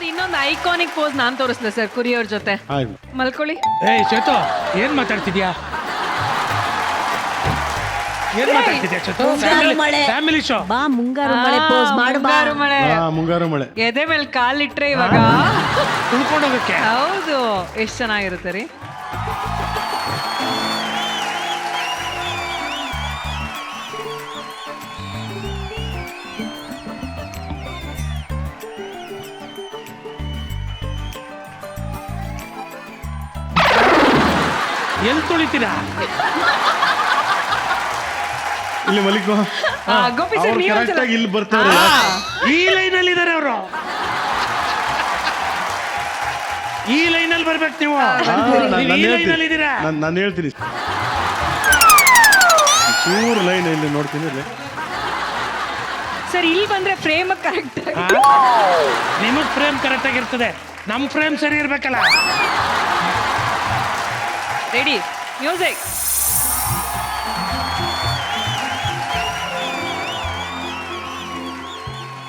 ಇನ್ನೊಂದು iconic pose ನಾನ್ ತೋರಿಸ್ದೆ sir ಕುರಿಯವ್ರ ಜೊತೆ ಆಯ್ತು. ಮಲ್ಕೊಳ್ಳಿ. ಏಯ್ ಶ್ವೇತು ಏನ್ ಮಾತಾಡ್ತಿದ್ಯಾ ಶ್ವೇತು? ಮುಂಗಾರು ಮಳೆ. Family show. ಬಾ ಮುಂಗಾರು ಮಳೆ ಪೋಸ್ ಮಾಡು ಬಾ. ಮುಂಗಾರು ಮಳೆ. ಮುಂಗಾರು ಮಳೆ. ಎದೆ ಮೇಲೆ ಕಾಲಿಟ್ರೆ ಇವಾಗ ಉಳ್ಕೊಂಡೋಗಕ್ಕೆ. ಹೌದು, ಎಷ್ಟ್ ಚೆನ್ನಾಗಿರುತ್ತೆ ರೀ. ಎಲ್ಲಿ ತುಳಿತೀರಾ? ಇಲ್ಲಿ ಮಲಿಕೋ. ಗೋಪಿ ಸರ್ ಅವ್ರು ನೀವು ಕರೆಕ್ಟ್ ಆಗಿ ಇಲ್ಲಿ ಬರ್ತಾರೆ. ಈ ಲೈನಲ್ಲಿ ಇದಾರೆ ಅವರು. ಈ ಲೈನಲ್ಲಿ ಬರ್ಬೇಕು ನೀವು. ನೀವು ಈ ಲೈನಲ್ಲಿ ಇದ್ದೀರಾ. ನಾನು ಹೇಳ್ತೀನಿ ಚೂರು ಲೈನ್ ಇಲ್ಲಿ ನೋಡ್ತೀನಿ ಇಲ್ಲಿ. ಸರ್ ಇಲ್ಲಿ ಬಂದ್ರೆ ಫ್ರೇಮ್ ಕರೆಕ್ಟ್. ನಿಮಗ್ ಫ್ರೇಮ್ ಕರೆಕ್ಟ್ ಆಗಿರ್ತದೆ, ನಮ್ ಫ್ರೇಮ್ ಸರಿ ಇರ್ಬೇಕಲ್ಲ. Ready, music.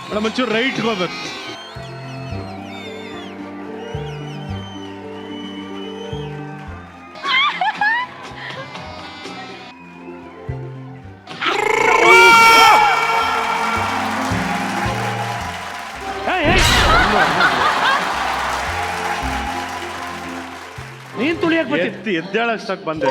ಮೇಡಮ್ ಒಂಚೂರು ರೈಟ್ ಹೋಗ್ಬೇಕು. ನೀನ್ ತುಳಿಯಕ್ ಬರ್ತೀನಿ. ಎದ್ದೇಳಷ್ಟಕ್ಕೆ ಬಂದೆ.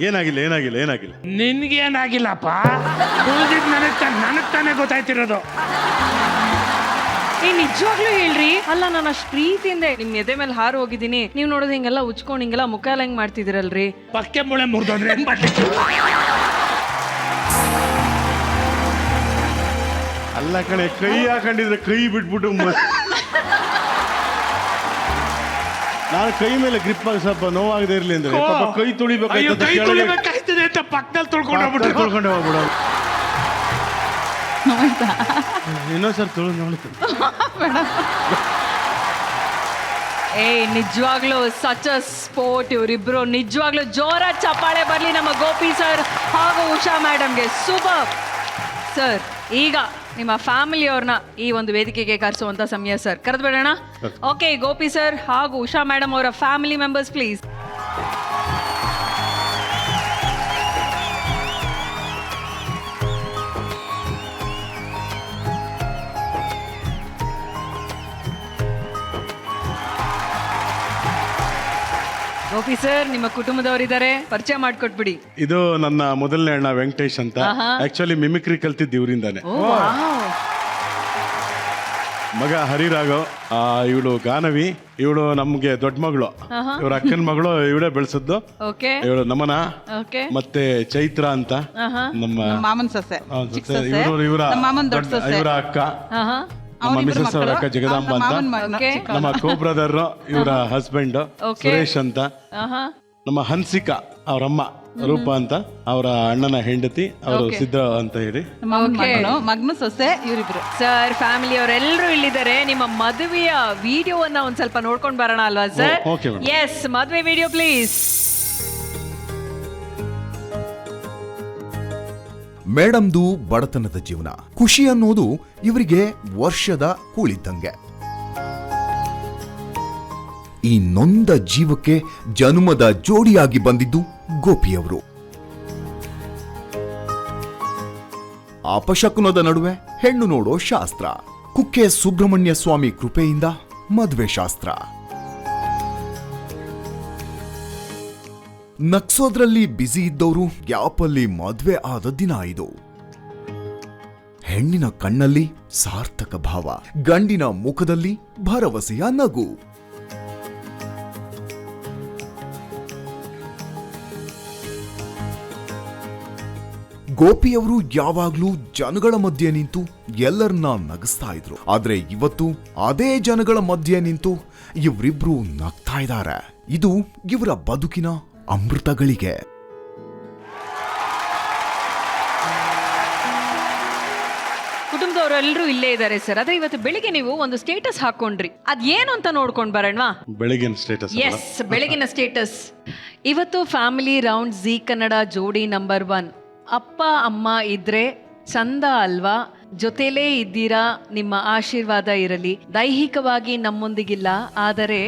ಏನಾಗಿಲ್ಲ ಏನಾಗಿಲ್ಲ ಏನಾಗಿಲ್ಲ. ನಿನ್ಗೆ ಏನಾಗಿಲ್ಲಪ್ಪ, ತುಳಿದಿದ್ ನನಗ್ ತಾನೇ ಗೊತ್ತಾಯ್ತಿರೋದು. ನಿಜವಾಗ್ಲೂ ಹೇಳ್ರಿ. ಅಲ್ಲ, ನಾನು ಅಷ್ಟು ಪ್ರೀತಿಯಿಂದ ನಿಮ್ ಎದೆ ಮೇಲೆ ಹಾರು ಹೋಗಿದ್ದೀನಿ. ನೀವ್ ನೋಡೋದು ಹಿಂಗೆಲ್ಲ ಉಚ್ಕೊಂಡ್ ಹಿಂಗೆಲ್ಲ ಮುಖ ಎಲ್ಲ ಹೆಂಗ್ ಮಾಡ್ತಿದಿರಲ್ರಿ. ಪಕ್ಕೆ ಮುಳೆ ಮುರಿದೋದ್ರೆ ಏನ್ ಮಾಡ್ಲಿಕ್ಕೆ? ಅಲ್ಲ ಕಣೆ, ಕೈ ಹಾಕೊಂಡಿದ್ರೆ ಕೈ ಬಿಟ್ಬಿಟ್ಟು ನಾನು ಕೈ ಮೇಲೆ ಗ್ರಿಪ್ ಆಗಿ ಸ್ವಲ್ಪ ನೋವಾಗದೆ ಇರ್ಲಿ ಅಂದ್ರೆ ಪಾಪ ಕೈ ಅಯ್ಯೋ, ತುಳಿಬೇಕಾಯ್ತದೆ. ಕೈ ತುಳಿಬೇಕಾಯ್ತದೆ ಅಂತ ಪಕ್ಕದಲ್ಲಿ ತೊಳ್ಕೊಂಡು ಹೋಗ್ಬಿಡು. ಇನ್ನೊಂದ್ಸರಿ ತುಳು ನೋಡ್ತೀನಿ. ನಿಜವಾಗ್ಲೂ ಸಚ್ ಅ ಸ್ಪೋರ್ಟ್ ಇವರಿಬ್ರು. ನಿಜವಾಗ್ಲೂ ಜೋರ ಚಪ್ಪಾಳೆ ಬರ್ಲಿ ನಮ್ಮ ಗೋಪಿ ಸರ್ ಹಾಗೂ ಉಷಾ ಮೇಡಮ್ಗೆ. Super sir. ಈಗ ನಿಮ್ಮ ಫ್ಯಾಮಿಲಿಯವ್ರನ್ನ ಈ ಒಂದು ವೇದಿಕೆಗೆ ಕರೆಸುವಂತ ಸಮಯ ಸರ್. ಕರೆದ್ಬಿಡೋಣ. ಓಕೆ, ಗೋಪಿ ಸರ್ ಹಾಗೂ ಉಷಾ ಮೇಡಮ್ ಅವರ family members please. Gopi sir, ನಿಮ್ಮ ಕುಟುಂಬದವರಿದ್ದಾರೆ, ಪರಿಚಯ ಮಾಡ್ಕೊಟ್ಬಿಡಿ. ಇದು ನನ್ನ ಮೊದಲನೇ ಅಣ್ಣ ವೆಂಕಟೇಶ್ ಅಂತ. ಆಕ್ಚುಲಿ ಮಿಮಿಕ್ರಿ ಕಲ್ತಿದ್ದು ಇವರಿಂದಾನೆ. ಮಗ ಹರಿರಾಘವ್, ಇವಳು ಗಾನವಿ, ಇವಳು ನಮ್ಗೆ ದೊಡ್ಡ ಮಗಳು, ಇವ್ರ ಅಕ್ಕನ ಮಗಳು, ಇವಳೇ ಬೆಳೆಸದ್ದು. ಇವಳು ನಮನ, ಮತ್ತೆ ಚೈತ್ರ ಅಂತ ನಮ್ಮ ಮಾಮನ್ ಸೊಸೆ. ಇವರ ಅಕ್ಕ, ನಮ್ಮ ಮಿಸಸ್ ಅವರ ಅಕ್ಕ ಜಗದಾಂಬ ಅಂತ, ನಮ್ಮ ಕೋ ಬ್ರದರ್ ಇವರ ಹಸ್ಬೆಂಡ್ ಸುರೇಶ್ ಅಂತ, ನಮ್ಮ ಹನ್ಸಿಕಾ ಅವರಮ್ಮ ರೂಪ ಅಂತ, ಅವರ ಅಣ್ಣನ ಹೆಂಡತಿ ಅವರು ಸಿದ್ಧ ಅಂತ ಹೇಳಿ ಮಗನು ಸೊಸೆ ಇವರಿಬ್ರು. ಸರ್, ಫ್ಯಾಮಿಲಿ ಅವರೆಲ್ಲರೂ ಇಲ್ಲಿದ್ದಾರೆ. ನಿಮ್ಮ ಮದುವೆಯ ವಿಡಿಯೋವನ್ನ ಒಂದ್ ಸ್ವಲ್ಪ ನೋಡ್ಕೊಂಡ್ ಬರೋಣ ಅಲ್ವಾ ಸರ್? ಎಸ್, ಮದುವೆ ವಿಡಿಯೋ ಪ್ಲೀಸ್. ಮೇಡಮ್ದು ಬಡತನದ ಜೀವನ. ಖುಷಿ ಅನ್ನೋದು ಇವರಿಗೆ ವರ್ಷದ ಕೂಳಿದ್ದಂಗೆ. ಈ ನೊಂದ ಜೀವಕ್ಕೆ ಜನುಮದ ಜೋಡಿಯಾಗಿ ಬಂದಿದ್ದು ಗೋಪಿಯವರು. ಅಪಶಕುನದ ನಡುವೆ ಹೆಣ್ಣು ನೋಡೋ ಶಾಸ್ತ್ರ. ಕುಕ್ಕೆ ಸುಬ್ರಹ್ಮಣ್ಯ ಸ್ವಾಮಿ ಕೃಪೆಯಿಂದ ಮದುವೆ ಶಾಸ್ತ್ರ. ನಕ್ಸೋದ್ರಲ್ಲಿ ಬ್ಯುಸಿ ಇದ್ದವರು ಗ್ಯಾಪಲ್ಲಿ ಮದ್ವೆ ಆದ ದಿನ ಇದು. ಹೆಣ್ಣಿನ ಕಣ್ಣಲ್ಲಿ ಸಾರ್ಥಕ ಭಾವ, ಗಂಡಿನ ಮುಖದಲ್ಲಿ ಭರವಸೆಯ ನಗು. ಗೋಪಿಯವರು ಯಾವಾಗ್ಲೂ ಜನಗಳ ಮಧ್ಯೆ ನಿಂತು ಎಲ್ಲರನ್ನ ನಗಿಸ್ತಾ ಇದ್ರು. ಆದ್ರೆ ಇವತ್ತು ಅದೇ ಜನಗಳ ಮಧ್ಯೆ ನಿಂತು ಇವರಿಬ್ರು ನಗ್ತಾ ಇದ್ದಾರೆ. ಇದು ಇವರ ಬದುಕಿನ ಅಮೃತಗಳಿಗೆ. ಕುಟುಂಬದವರೆಲ್ಲರೂ ಇಲ್ಲೇ ಇದ್ದಾರೆ ಸರ್. ಆದ್ರೆ ಇವತ್ತು ಬೆಳಿಗ್ಗೆ ನೀವು ಒಂದು ಸ್ಟೇಟಸ್ ಹಾಕೊಂಡ್ರಿ, ಅದೇನು ಅಂತ ನೋಡ್ಕೊಂಡ್ ಬರೋಣವಾ? ಬೆಳಗಿನ ಸ್ಟೇಟಸ್. ಎಸ್, ಬೆಳಗಿನ ಸ್ಟೇಟಸ್. ಇವತ್ತು ಫ್ಯಾಮಿಲಿ ರೌಂಡ್ ಜೀ ಕನ್ನಡ ಜೋಡಿ ನಂಬರ್ 1. ಅಪ್ಪ ಅಮ್ಮ ಇದ್ರೆ ಚಂದ ಅಲ್ವಾ? ಜೊತೆಲೇ ಇದ್ದೀರಾ, ನಿಮ್ಮ ಆಶೀರ್ವಾದ ಇರಲಿ. ದೈಹಿಕವಾಗಿ ನಮ್ಮೊಂದಿಗಿಲ್ಲ, ಆದರೆ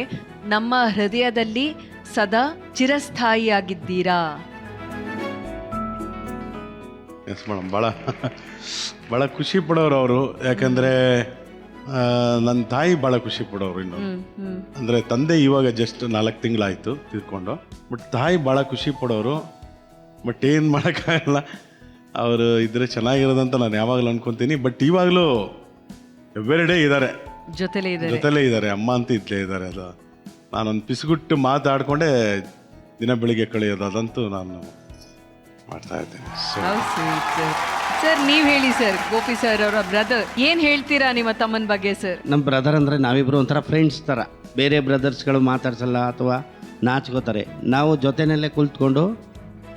ನಮ್ಮ ಹೃದಯದಲ್ಲಿ ಸದಾ ಚಿರಸ್ಥಾಯಿಯಾಗಿದ್ದೀರಾ. ಎಸ್ ಮೇಡಮ್, ಭಾಳ ಖುಷಿ ಪಡೋರು ಅವರು. ಯಾಕಂದರೆ ನನ್ನ ತಾಯಿ ಭಾಳ ಖುಷಿ ಪಡೋರು. ಇನ್ನು ಅಂದರೆ ತಂದೆ ಇವಾಗ ಜಸ್ಟ್ 4 ತಿಂಗಳಾಯಿತು ತಿಳ್ಕೊಂಡು. ಬಟ್ ತಾಯಿ ಭಾಳ ಖುಷಿ ಪಡೋರು. ಬಟ್ ಏನು ಮಾಡೋಕ್ಕಾಗಲ್ಲ, ಅವರು ಇದ್ರೆ ಚೆನ್ನಾಗಿರೋದಂತ ನಾನು ಯಾವಾಗಲೂ ಅನ್ಕೊತೀನಿ. ಬಟ್ ಇವಾಗಲೂ ಎವ್ರಿ ಡೇ ಇದ್ದಾರೆ, ಜೊತೆಲೇ ಇದ್ದಾರೆ. ಅಮ್ಮ ಅಂತ ಇದ್ಲೇ ಇದ್ದಾರೆ. ಅದು ನಾನೊಂದು ಪಿಸುಗುಟ್ಟು ಮಾತಾಡ್ಕೊಂಡೆ ದಿನ ಬೆಳಿಗ್ಗೆ ಕಳೆಯೋದು, ಅದಂತೂ ನಾನು ಮಾಡ್ತಾ ಇದ್ದೇನೆ. ಸರ್ ನೀವು ಹೇಳಿ ಸರ್, ಗೋಪಿ ಸರ್ ಅವರ ಬ್ರದರ್, ಏನು ಹೇಳ್ತೀರಾ ನಿಮ್ಮ ತಮ್ಮನ ಬಗ್ಗೆ ಸರ್? ನಮ್ಮ ಬ್ರದರ್ ಅಂದರೆ ನಾವಿಬ್ಬರು ಒಂಥರ ಫ್ರೆಂಡ್ಸ್ ಥರ. ಬೇರೆ ಬ್ರದರ್ಸ್ಗಳು ಮಾತಾಡ್ಸಲ್ಲ ಅಥವಾ ನಾಚ್ಕೋತಾರೆ. ನಾವು ಜೊತೆಯಲ್ಲೇ ಕುಳಿತುಕೊಂಡು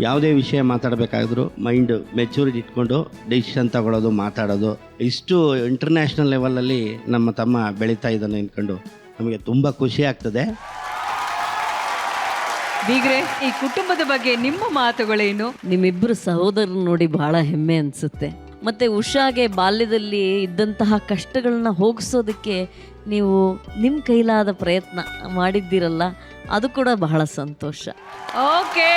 ಯಾವುದೇ ವಿಷಯ ಮಾತಾಡಬೇಕಾದ್ರೂ ಮೈಂಡ್ ಮೆಚೂರಿಟಿ ಇಟ್ಕೊಂಡು ಡಿಸಿಷನ್ ತಗೊಳ್ಳೋದು, ಮಾತಾಡೋದು. ಇಷ್ಟು ಇಂಟರ್ನ್ಯಾಷನಲ್ ಲೆವೆಲಲ್ಲಿ ನಮ್ಮ ತಮ್ಮ ಬೆಳೀತಾ ಇದ್ದಾನೆ ಅಂದ್ಕೊಂಡು ನಮಗೆ ತುಂಬ ಖುಷಿ ಆಗ್ತದೆ. ಬೀಗ್ರೆ, ಈ ಕುಟುಂಬದ ಬಗ್ಗೆ ನಿಮ್ಮ ಮಾತುಗಳೇನು? ನಿಮ್ಮಿಬ್ಬರು ಸಹೋದರರು ನೋಡಿ ಬಹಳ ಹೆಮ್ಮೆ ಅನಿಸುತ್ತೆ. ಮತ್ತು ಉಷಾಗೆ ಬಾಲ್ಯದಲ್ಲಿ ಇದ್ದಂತಹ ಕಷ್ಟಗಳನ್ನ ಹೋಗಿಸೋದಕ್ಕೆ ನೀವು ನಿಮ್ಮ ಕೈಲಾದ ಪ್ರಯತ್ನ ಮಾಡಿದ್ದೀರಲ್ಲ, ಅದು ಕೂಡ ಬಹಳ ಸಂತೋಷ. ಓಕೆ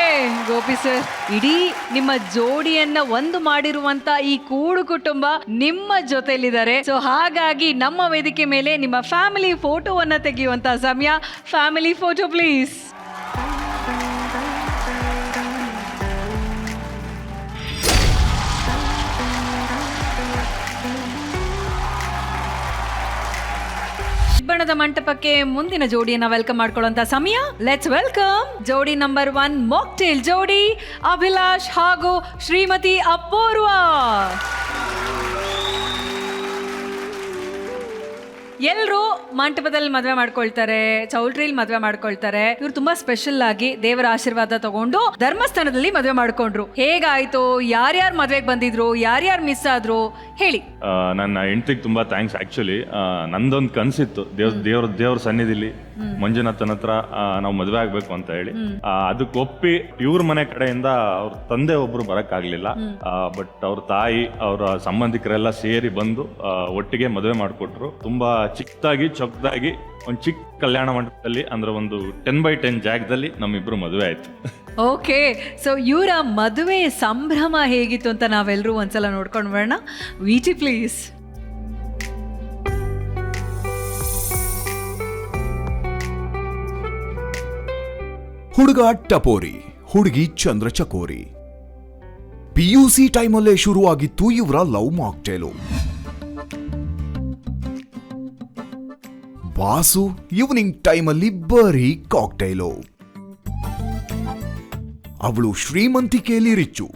ಗೋಪಿ ಸರ್, ಇಡೀ ನಿಮ್ಮ ಜೋಡಿಯನ್ನ ಒಂದು ಮಾಡಿರುವಂತ ಈ ಕೂಡು ಕುಟುಂಬ ನಿಮ್ಮ ಜೊತೆಲಿದ್ದಾರೆ. ಸೊ ಹಾಗಾಗಿ ನಮ್ಮ ವೇದಿಕೆ ಮೇಲೆ ನಿಮ್ಮ ಫ್ಯಾಮಿಲಿ ಫೋಟೋವನ್ನ ತೆಗೆಯುವಂತ ಸಮಯ. Family photo please. ಬಣ್ಣದ ಮಂಟಪಕ್ಕೆ ಮುಂದಿನ ಜೋಡಿಯನ್ನ ವೆಲ್ಕಮ್ ಮಾಡ್ಕೊಳ್ಳುವಂತ ಸಮಯ. ಲೆಟ್ಸ್ ವೆಲ್ಕಮ್ ಜೋಡಿ ನಂಬರ್ 1 ಮಾಕ್ಟೇಲ್ ಜೋಡಿ, ಅಭಿಲಾಷ್ ಹಾಗೂ ಶ್ರೀಮತಿ ಅಪೂರ್ವ. ಎಲ್ಲರೂ ಮಂಟಪದಲ್ಲಿ ಮದುವೆ ಮಾಡ್ಕೊಳ್ತಾರೆ, ಚೌಲ್ಟ್ರಿಲಿ ಮದುವೆ ಮಾಡ್ಕೊಳ್ತಾರೆ. ಇವ್ರು ತುಂಬಾ ಸ್ಪೆಷಲ್ ಆಗಿ ದೇವರ ಆಶೀರ್ವಾದ ತಗೊಂಡು ಧರ್ಮಸ್ಥಾನದಲ್ಲಿ ಮದುವೆ ಮಾಡ್ಕೊಂಡ್ರು. ಹೇಗಾಯ್ತು? ಯಾರ್ಯಾರು ಮದುವೆಗೆ ಬಂದಿದ್ರು, ಯಾರ್ಯಾರು ಮಿಸ್ ಆದ್ರು ಹೇಳಿ. ನನ್ನ ಹೆಂಡತಿಗೆ ತುಂಬಾ ಥ್ಯಾಂಕ್ಸ್. ಆಕ್ಚುಲಿ ನಂದೊಂದು ಕನ್ಸಿತ್ತು, ದೇವ್ರ ಸನ್ನಿಧಿಲಿ ಮಂಜುನಾಥನ ಹತ್ರ ನಾವು ಮದುವೆ ಆಗ್ಬೇಕು ಅಂತ ಹೇಳಿ. ಅದಕ್ಕೆ ಒಪ್ಪಿ ಇವ್ರ ಮನೆ ಕಡೆಯಿಂದ ಅವ್ರ ತಂದೆ ಒಬ್ರು ಬರಕ್ಕಾಗ್ಲಿಲ್ಲ. ಬಟ್ ಅವ್ರ ತಾಯಿ, ಅವರ ಸಂಬಂಧಿಕರೆಲ್ಲ ಸೇರಿ ಬಂದು ಒಟ್ಟಿಗೆ ಮದುವೆ ಮಾಡಿಕೊಟ್ರು. ತುಂಬಾ ಚಿಕ್ಕದಾಗಿ ಚೊಕ್ಕದಾಗಿ ಒಂದು ಚಿಕ್ಕ ಕಲ್ಯಾಣ ಮಂಟಪದಲ್ಲಿ, ಅಂದ್ರೆ ಒಂದು 10x10 ಜಾಗದಲ್ಲಿ ನಮ್ಮಿಬ್ರು ಮದುವೆ ಆಯ್ತು. ಓಕೆ, ಸೊ ಇವರ ಮದುವೆ ಸಂಭ್ರಮ ಹೇಗಿತ್ತು ಅಂತ ನಾವೆಲ್ಲರೂ ಒಂದ್ಸಲ ನೋಡ್ಕೊಂಡು ಬರೋಣ. ವಿಟಿ ಪ್ಲೀಸ್. ಹುಡುಗ ಟಪೋರಿ, ಹುಡುಗಿ ಚಂದ್ರಚಕೋರಿ. PUC ಟೈಮಲ್ಲೇ ಶುರುವಾಗಿತ್ತು ಇವರ ಲವ್ ಮಾಕ್ಟೇಲು. ಬಾಸು ಈವ್ನಿಂಗ್ ಟೈಮಲ್ಲಿ ಬರೀ ಕಾಕ್ಟೈಲು. ಅವಳು ಶ್ರೀಮಂತಿಕೆಯಲ್ಲಿ ರಿಚ್ಚು.